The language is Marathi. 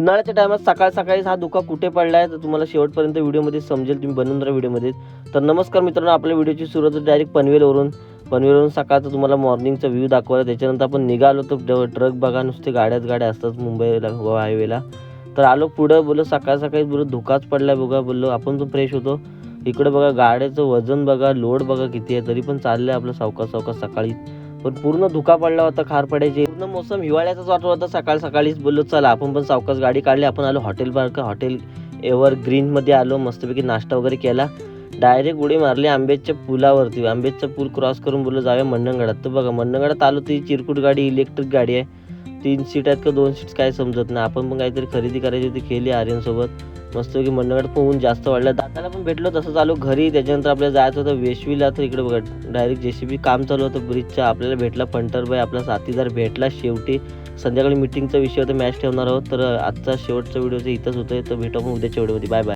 उन्हाळ्याच्या टायमात सकाळ सकाळीच हा धुका कुठे पडलाय तर तुम्हाला शेवटपर्यंत व्हिडिओमध्ये समजेल, तुम्ही बनवून राहा व्हिडिओमध्ये. तर नमस्कार मित्रांनो, आपल्या व्हिडिओची सुरुवात डायरेक्ट पनवेलवरून सकाळचं तुम्हाला मॉर्निंगचा व्ह्यू दाखवायला. त्याच्यानंतर आपण निघालो तर ट्रक बघा, नुसते गाड्या असतात मुंबईला हायवेला. तर आलो पुढं, बोललो सकाळ सकाळी बोललो धुकाच पडलाय बघा, बोललो आपण पण फ्रेश होतो. इकडे बघा गाड्याचं वजन बघा, लोड बघा किती आहे, तरी पण चाललंय आपलं सावकाश सकाळी. पण पूर्ण धुका पडला होता, खार पडायची पूर्ण मोसम हिवाळ्याचाच वाटत होता. सकाळीच बोललो चला आपण पण सावकाश गाडी काढली. आपण आलो हॉटेल एव्हरग्रीनमध्ये आलो, मस्तपैकी नाश्ता वगैरे केला. डायरेक्ट उडी मारली आंबेच्या पुलावरती. आंबेचा पूल क्रॉस करून बोललो जाऊया मंडणगडात. तर बघा मंडणगडात आलो, ती चिरकुट गाडी, इलेक्ट्रिक गाडी आहे. 3 सीट आहेत का 2 सीट्स काय समजत नाही. आपण पण काहीतरी खरेदी करायची होती, केली आर्यनसोबत. मस्तपैकी मंडणगडात पण ऊन जास्त वाढलं, दादाला पण भेटलो. तसं चालू घरी. त्याच्यानंतर आपल्याला जायचं होतं वेशवीला. तर इकडे बघा डायरेक्ट JCB काम चालू होतं ब्रिजच्या. आपल्याला भेटला फंटरबाई, आपला साथीदार भेटला शेवटी. संध्याकाळी मीटिंगचा विषय होता, मॅच ठेवणार आहोत. तर आजचा शेवटचा व्हिडिओ इथंच होतं. तर भेटू आपण उद्याच्या व्हिडिओमध्ये. Bye bye.